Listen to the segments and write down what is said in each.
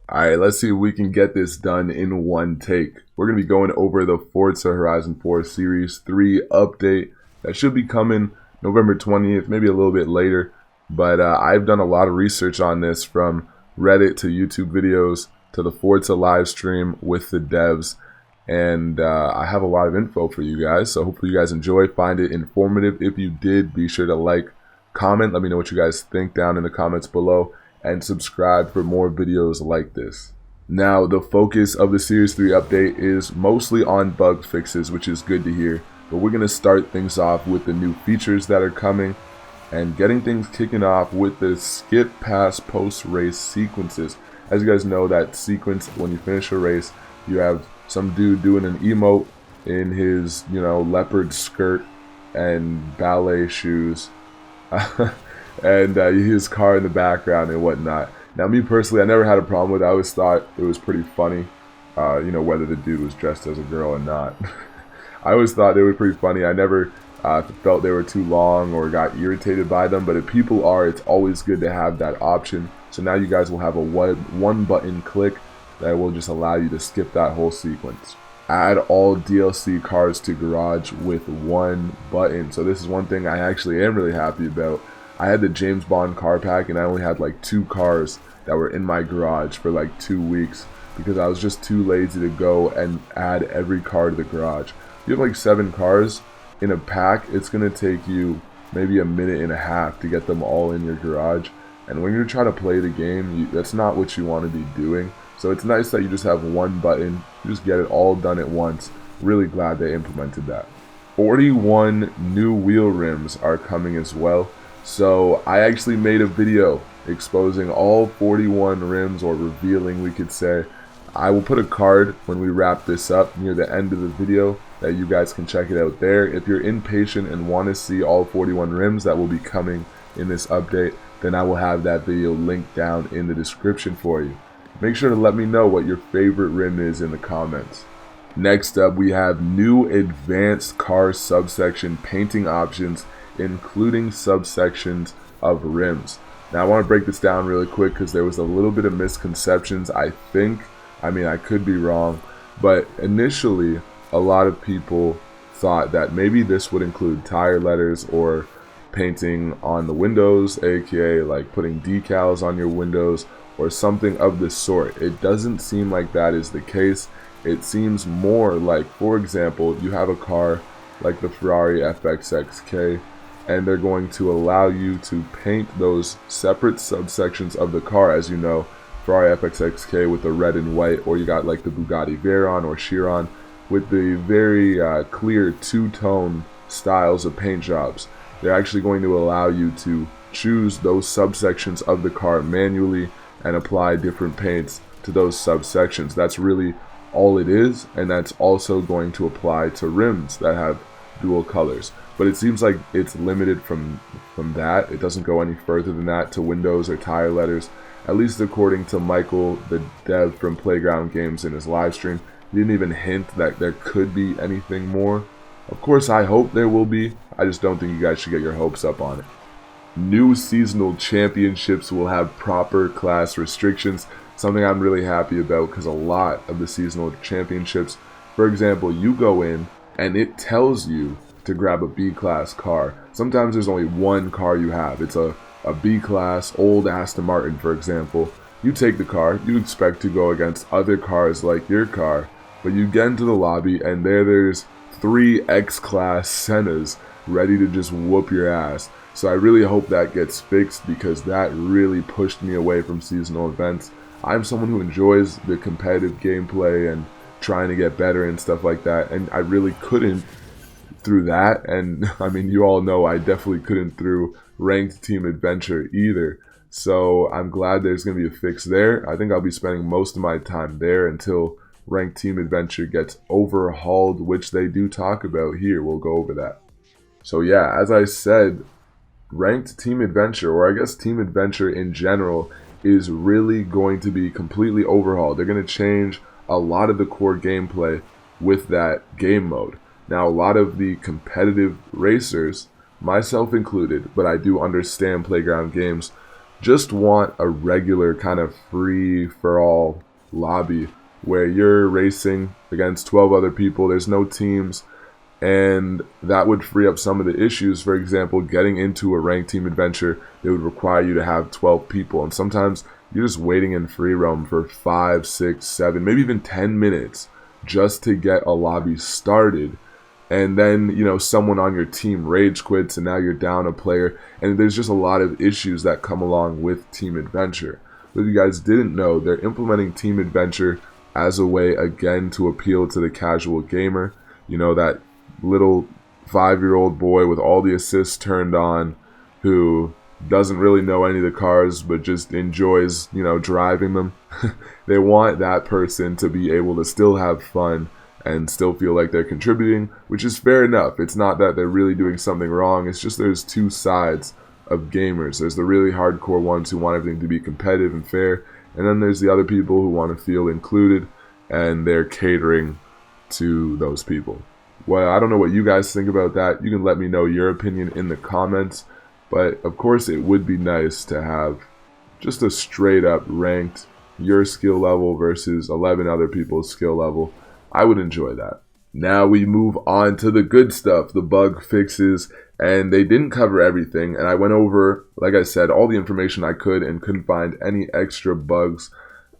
Alright, let's see if we can get this done in one take. We're going to be going over the Forza Horizon 4 Series 3 update that should be coming November 20th, maybe a little bit later. But I've done a lot of research on this, from Reddit to YouTube videos to the Forza live stream with the devs. And I have a lot of info for you guys, so hopefully you guys enjoy, find it informative. If you did, be sure to like, comment, let me know what you guys think down in the comments below, and subscribe for more videos like this. Now, the focus of the Series 3 update is mostly on bug fixes, which is good to hear, but we're going to start things off with the new features that are coming and getting things kicking off with the skip past post-race sequences. As you guys know, that sequence, when you finish a race, you have some dude doing an emote in his, leopard skirt and ballet shoes. And his car in the background and whatnot. Now, me personally, I never had a problem with it. I always thought it was pretty funny, whether the dude was dressed as a girl or not. I always thought they were pretty funny. I never felt they were too long or got irritated by them, but if people are, it's always good to have that option. So now you guys will have a one button click that will just allow you to skip that whole sequence. Add all DLC cars to garage with one button. So this is one thing I actually am really happy about. I had the James Bond car pack and I only had like 2 cars that were in my garage for like 2 weeks because I was just too lazy to go and add every car to the garage. If you have like 7 cars in a pack, it's going to take you maybe a minute and a half to get them all in your garage. And when you're trying to play the game, that's not what you want to be doing. So it's nice that you just have one button, you just get it all done at once. Really glad they implemented that. 41 new wheel rims are coming as well. So I actually made a video exposing all 41 rims, or revealing, we could say. I will put a card when we wrap this up near the end of the video that you guys can check it out there. If you're impatient and want to see all 41 rims that will be coming in this update, then I will have that video linked down in the description for you. Make sure to let me know what your favorite rim is in the comments. Next up, we have new advanced car subsection painting options, including subsections of rims. Now I want to break this down really quick because there was a little bit of misconceptions, I think. I mean, I could be wrong, but initially a lot of people thought that maybe this would include tire letters or painting on the windows, aka like putting decals on your windows or something of the sort. It doesn't seem like that is the case. It seems more like, for example, you have a car like the Ferrari FXXK, and they're going to allow you to paint those separate subsections of the car. As you know, Ferrari FXXK with the red and white, or you got like the Bugatti Veyron or Chiron with the very clear two-tone styles of paint jobs. They're actually going to allow you to choose those subsections of the car manually and apply different paints to those subsections. That's really all it is, and that's also going to apply to rims that have dual colors. But it seems like it's limited from that. It doesn't go any further than that to windows or tire letters, at least according to Michael, the dev from Playground Games, in his live stream. He didn't even hint that there could be anything more. Of course, I hope there will be. I just don't think you guys should get your hopes up on it. New seasonal championships will have proper class restrictions, something I'm really happy about because a lot of the seasonal championships, for example, you go in and it tells you to grab a B-class car. Sometimes there's only one car you have. It's a B-class old Aston Martin, for example. You take the car, you expect to go against other cars like your car, but you get into the lobby and there's 3 X-class Sennas ready to just whoop your ass. So I really hope that gets fixed because that really pushed me away from seasonal events. I'm someone who enjoys the competitive gameplay and trying to get better and stuff like that, and I really couldn't through that. And I mean, you all know I definitely couldn't through ranked team adventure either. So I'm glad there's going to be a fix there. I think I'll be spending most of my time there until ranked team adventure gets overhauled, which they do talk about here. We'll go over that. So yeah, as I said, ranked team adventure, or I guess team adventure in general, is really going to be completely overhauled. They're going to change a lot of the core gameplay with that game mode. Now, a lot of the competitive racers, myself included, but I do understand Playground Games, just want a regular kind of free-for-all lobby where you're racing against 12 other people. There's no teams, and that would free up some of the issues. For example, getting into a ranked team adventure, it would require you to have 12 people, and sometimes you're just waiting in free roam for 5, 6, 7, maybe even 10 minutes just to get a lobby started. And then, you know, someone on your team rage quits and now you're down a player, and there's just a lot of issues that come along with Team Adventure. But if you guys didn't know, they're implementing Team Adventure as a way, again, to appeal to the casual gamer. You know, that little 5-year-old boy with all the assists turned on who doesn't really know any of the cars but just enjoys, you know, driving them. They want that person to be able to still have fun and still feel like they're contributing, which is fair enough. It's not that they're really doing something wrong. It's just there's two sides of gamers. There's the really hardcore ones who want everything to be competitive and fair, and then there's the other people who want to feel included, and they're catering to those people. Well, I don't know what you guys think about that. You can let me know your opinion in the comments, but of course it would be nice to have just a straight up ranked your skill level versus 11 other people's skill level. I would enjoy that. Now we move on to the good stuff, the bug fixes, and they didn't cover everything, and I went over, like I said, all the information I could and couldn't find any extra bugs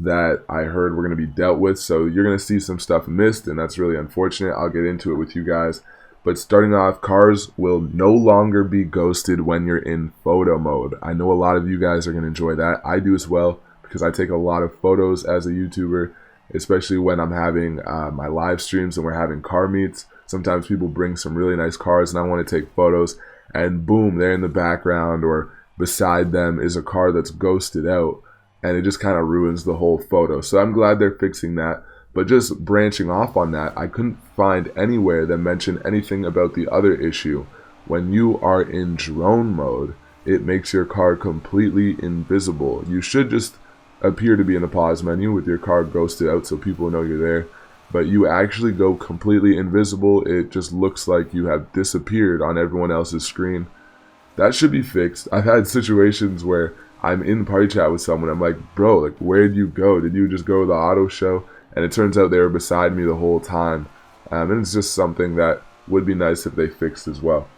that I heard were going to be dealt with. So you're going to see some stuff missed, and that's really unfortunate. I'll get into it with you guys. But starting off, cars will no longer be ghosted when you're in photo mode. I know a lot of you guys are going to enjoy that. I do as well, because I take a lot of photos as a YouTuber, especially when I'm having my live streams and we're having car meets. Sometimes people bring some really nice cars and I want to take photos, and boom, there in the background or beside them is a car that's ghosted out, and it just kind of ruins the whole photo. So I'm glad they're fixing that. But just branching off on that, I couldn't find anywhere that mentioned anything about the other issue. When you are in drone mode, it makes your car completely invisible. You should just appear to be in the pause menu with your car ghosted out so people know you're there, but you actually go completely invisible. It just looks like you have disappeared on everyone else's screen. That should be fixed. I've had situations where I'm in party chat with someone, I'm like, bro, like, where'd you go? Did you just go to the auto show? And it turns out they were beside me the whole time. And it's just something that would be nice if they fixed as well.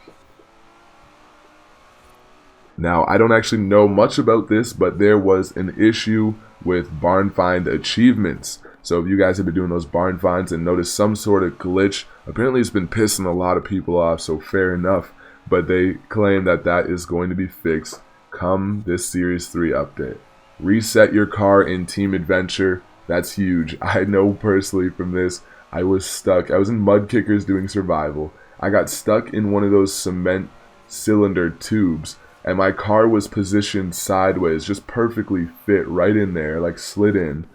Now, I don't actually know much about this, but there was an issue with barn find achievements. So if you guys have been doing those barn finds and noticed some sort of glitch, apparently it's been pissing a lot of people off, so fair enough. But they claim that that is going to be fixed come this Series 3 update. Reset your car in Team Adventure. That's huge. I know personally from this, I was stuck. I was in mud kickers doing survival. I got stuck in one of those cement cylinder tubes, and my car was positioned sideways, just perfectly fit right in there, like slid in,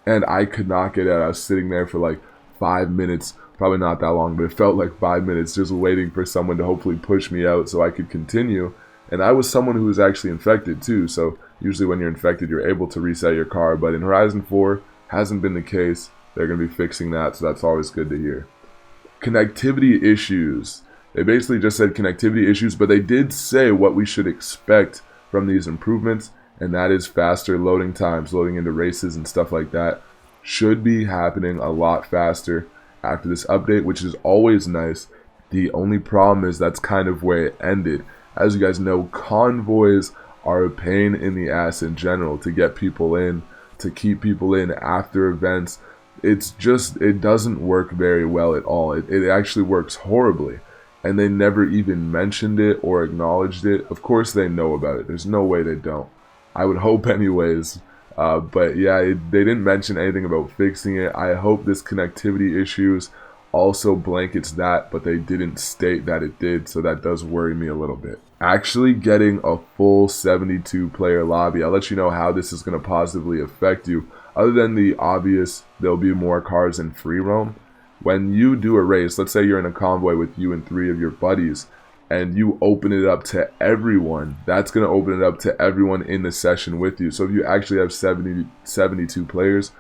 and I could not get out. I was sitting there for like 5 minutes, probably not that long, but it felt like 5 minutes just waiting for someone to hopefully push me out so I could continue. And I was someone who was actually infected too, so usually when you're infected you're able to reset your car, but in Horizon 4 hasn't been the case. They're going to be fixing that, so that's always good to hear. Connectivity issues. They basically just said connectivity issues, but they did say what we should expect from these improvements, and that is faster loading times, loading into races and stuff like that. Should be happening a lot faster after this update, which is always nice. The only problem is that's kind of where it ended. As you guys know, convoys are a pain in the ass in general to get people in, to keep people in after events. It's just, it doesn't work very well at all. It actually works horribly. And they never even mentioned it or acknowledged it. Of course they know about it. There's no way they don't. I would hope anyways. But yeah, they didn't mention anything about fixing it. I hope this connectivity issues also blankets that, but they didn't state that it did, so that does worry me a little bit. Actually getting a full 72 player lobby, I'll let you know how this is going to positively affect you. Other than the obvious, there'll be more cars in free roam. When you do a race, let's say you're in a convoy with you and 3 of your buddies, and you open it up to everyone, that's going to open it up to everyone in the session with you. So if you actually have 72 players,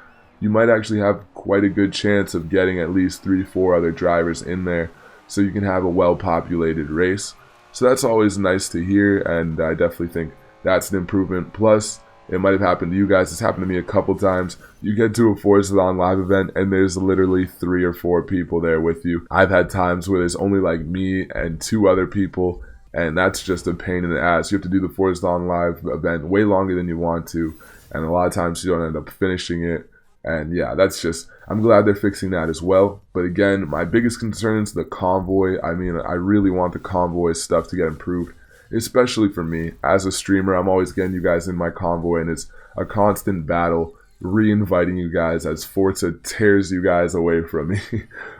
you might actually have quite a good chance of getting at least 3-4 other drivers in there, so you can have a well-populated race. So that's always nice to hear, and I definitely think That's an improvement. Plus, it might have happened to you guys. It's happened to me a couple times. You get to a Forza live event and there's literally 3 or 4 people there with you. I've had times where there's only like me and 2 other people, and that's just a pain in the ass. You have to do the Forza live event way longer than you want to, and a lot of times you don't end up finishing it. And yeah, that's just, I'm glad they're fixing that as well. But again, my biggest concern is the convoy. I mean, I really want the convoy stuff to get improved, especially for me. As a streamer, I'm always getting you guys in my convoy, and it's a constant battle re-inviting you guys as Forza tears you guys away from me.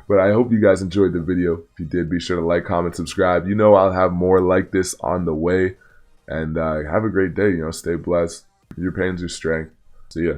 But I hope you guys enjoyed the video. If you did, be sure to like, comment, subscribe. You know I'll have more like this on the way. And have a great day. You know, stay blessed. Your pain's your strength. See ya.